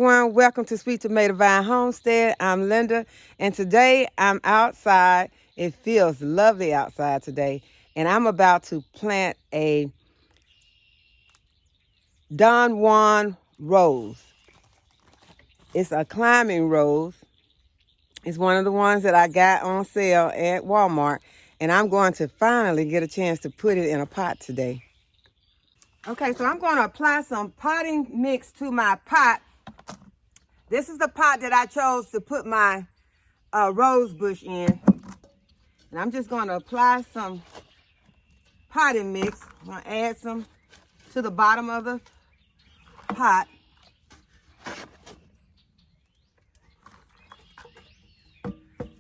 everyone. Welcome to Sweet Tomato Vine Homestead. I'm Linda, and today I'm outside. It feels lovely outside today, and I'm about to plant a Don Juan rose. It's a climbing rose. It's one of the ones that I got on sale at Walmart, and I'm going to finally get a chance to put it in a pot today. Okay, so I'm going to apply some potting mix to my pot. This is the pot that I chose to put my rose bush in. And I'm just going to apply some potting mix. I'm going to add some to the bottom of the pot.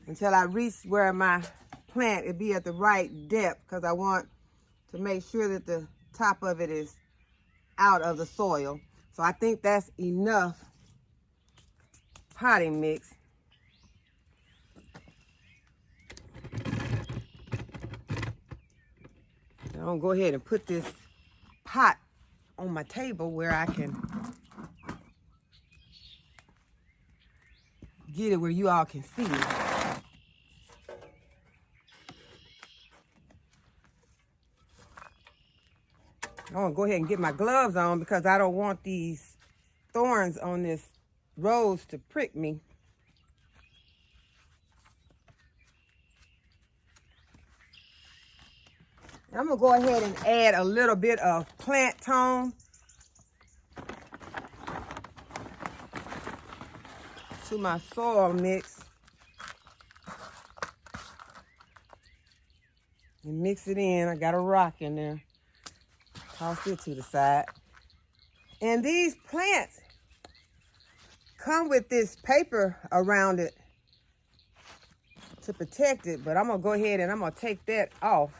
Until I reach where my plant will be at the right depth, because I want to make sure that the top of it is out of the soil. So I think that's enough potting mix. I'm gonna go ahead and put this pot on my table where I can get it where you all can see it. I'm gonna go ahead and get my gloves on because I don't want these thorns on this rose to prick me. I'm gonna go ahead and add a little bit of plant tone to my soil mix and mix it in. I got a rock in there. Toss it to the side. And these plants come with this paper around it to protect it, but I'm gonna go ahead and I'm gonna take that off.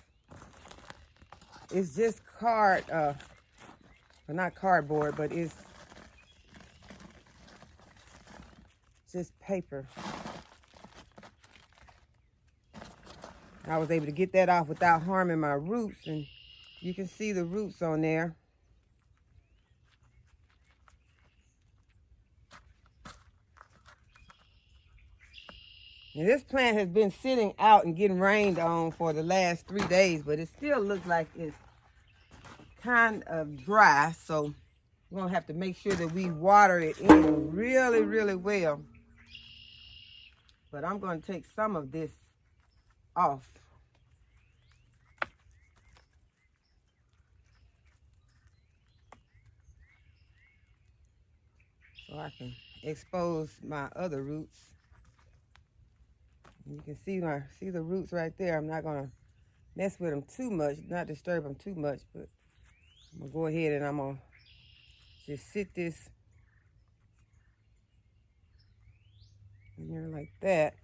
It's just well, not cardboard, but it's just paper. I was able to get that off without harming my roots, and you can see the roots on there. And this plant has been sitting out and getting rained on for the last 3 days, but it still looks like it's kind of dry. So we're gonna have to make sure that we water it in really, really well. But I'm gonna take some of this off. So I can expose my other roots. And you can see the roots right there. I'm not gonna mess with them too much, not disturb them too much, but I'm gonna go ahead and I'm gonna just sit this in there like that.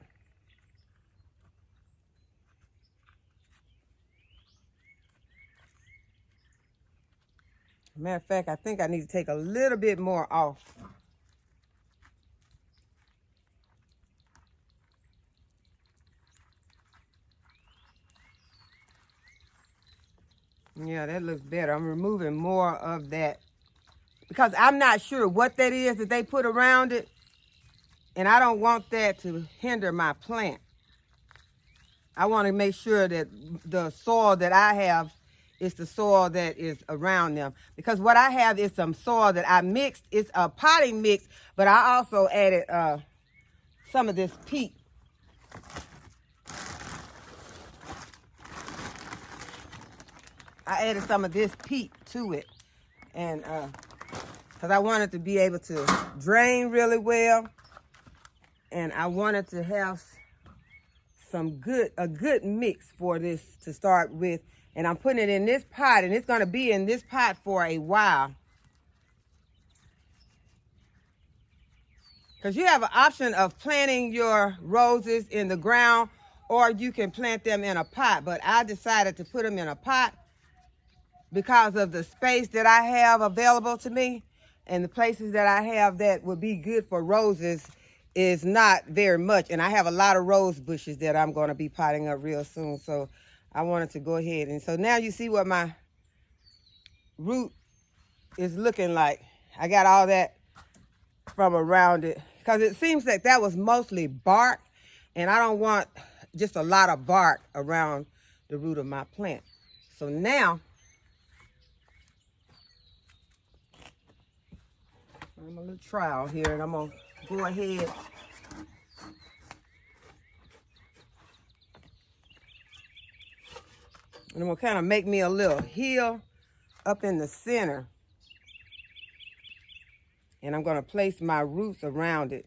Matter of fact, I think I need to take a little bit more off. Yeah, that looks better. I'm removing more of that because I'm not sure what that is that they put around it, and I don't want that to hinder my plant. I want to make sure that the soil that I have is the soil that is around them, because what I have is some soil that I mixed. It's a potting mix, but I also added some of this peat. I added some of this peat to it, and because I wanted to be able to drain really well, and I wanted to have a good mix for this to start with. And I'm putting it in this pot, and it's going to be in this pot for a while. Because you have an option of planting your roses in the ground, or you can plant them in a pot. But I decided to put them in a pot because of the space that I have available to me, and the places that I have that would be good for roses is not very much. And I have a lot of rose bushes that I'm going to be potting up real soon. So I wanted to go ahead. And so now you see what my root is looking like. I got all that from around it, because it seems like that was mostly bark, and I don't want just a lot of bark around the root of my plant. So now I'm a little trowel here, and I'm gonna go ahead and I'm gonna kind of make me a little hill up in the center, and I'm gonna place my roots around it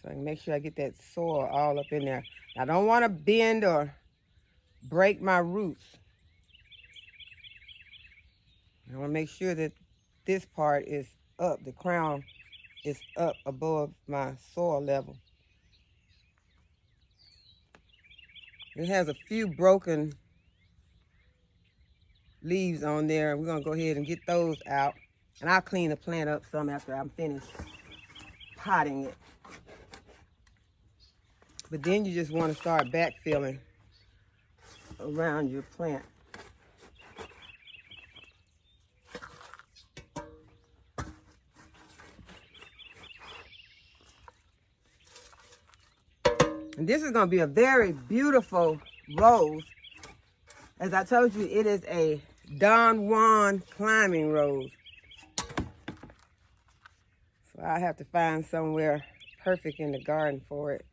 so I can make sure I get that soil all up in there. I don't want to bend or break my roots. I want to make sure that this part is up, the crown is up above my soil level. It has a few broken leaves on there. We're gonna go ahead and get those out, and I'll clean the plant up some after I'm finished potting it. But then you just want to start backfilling around your plant. And this is going to be a very beautiful rose. As I told you, it is a Don Juan climbing rose. So I have to find somewhere perfect in the garden for it.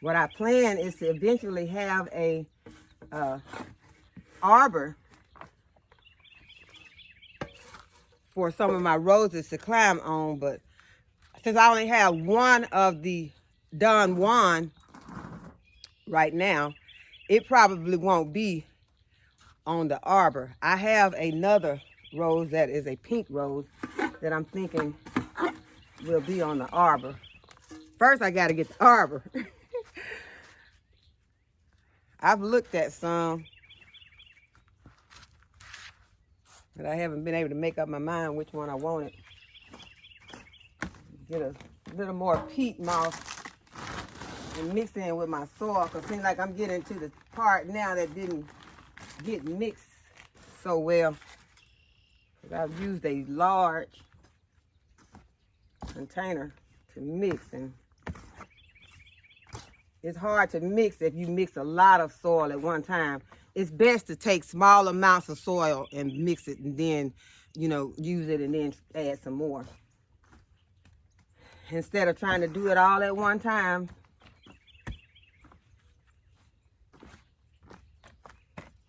What I plan is to eventually have a arbor for some of my roses to climb on, but since I only have one of the Don Juan right now, it probably won't be on the arbor. I have another rose that is a pink rose that I'm thinking will be on the arbor. First, I got to get the arbor. I've looked at some, but I haven't been able to make up my mind which one I wanted. Get a little more peat moss and mix in with my soil, because it seems like I'm getting to the part now that didn't get mixed so well. I've used a large container to mix, and it's hard to mix if you mix a lot of soil at one time. It's best to take small amounts of soil and mix it, and then, you know, use it and then add some more, instead of trying to do it all at one time.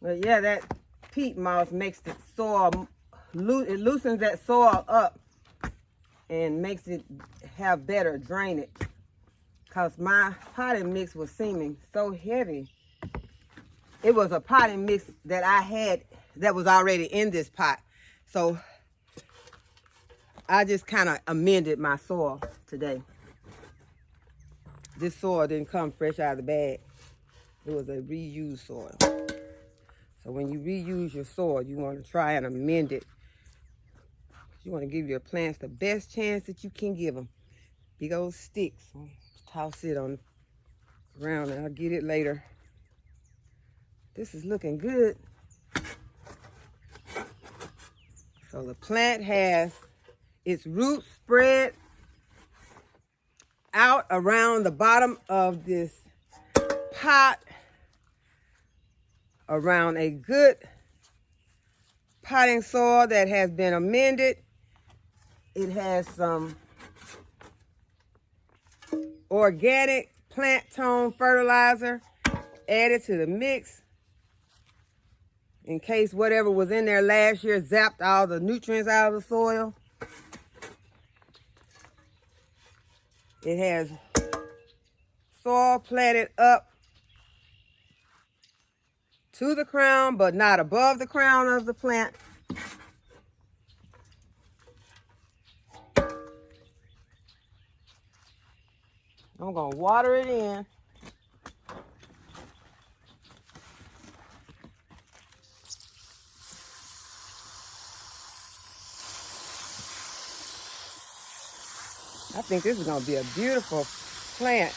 But yeah, that peat moss makes the soil, it loosens that soil up and makes it have better drainage. Because my potting mix was seeming so heavy. It was a potting mix that I had that was already in this pot. So I just kind of amended my soil today. This soil didn't come fresh out of the bag. It was a reused soil. So when you reuse your soil, you want to try and amend it. You want to give your plants the best chance that you can give them. Big old sticks. Toss it on the ground, and I'll get it later. This is looking good. So the plant has its roots spread out around the bottom of this pot, around a good potting soil that has been amended. It has some organic plant tone fertilizer added to the mix in case whatever was in there last year zapped all the nutrients out of the soil. It has soil planted up to the crown, but not above the crown of the plant. I'm gonna water it in. I think this is gonna be a beautiful plant.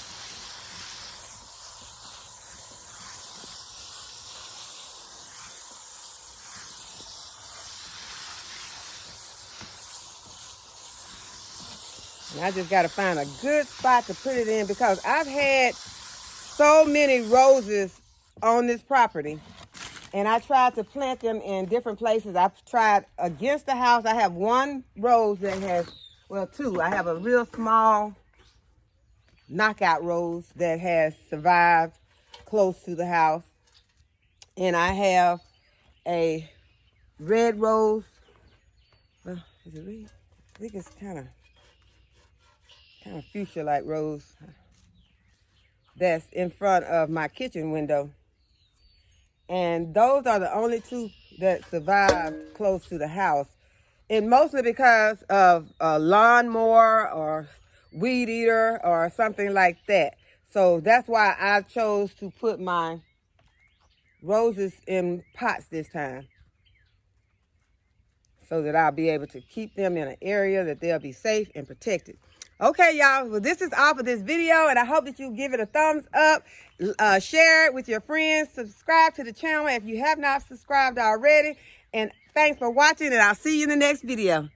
And I just got to find a good spot to put it in because I've had so many roses on this property. And I tried to plant them in different places. I've tried against the house. I have one rose that has, well, two. I have a real small knockout rose that has survived close to the house. And I have a red rose. Well, is it red? I think it's kind of fuchsia-like rose that's in front of my kitchen window. And those are the only two that survived close to the house. And mostly because of a lawnmower or weed eater or something like that. So that's why I chose to put my roses in pots this time, so that I'll be able to keep them in an area that they'll be safe and protected. Okay, y'all, well, this is all for this video, and I hope that you give it a thumbs up, share it with your friends, subscribe to the channel if you have not subscribed already, and thanks for watching, and I'll see you in the next video.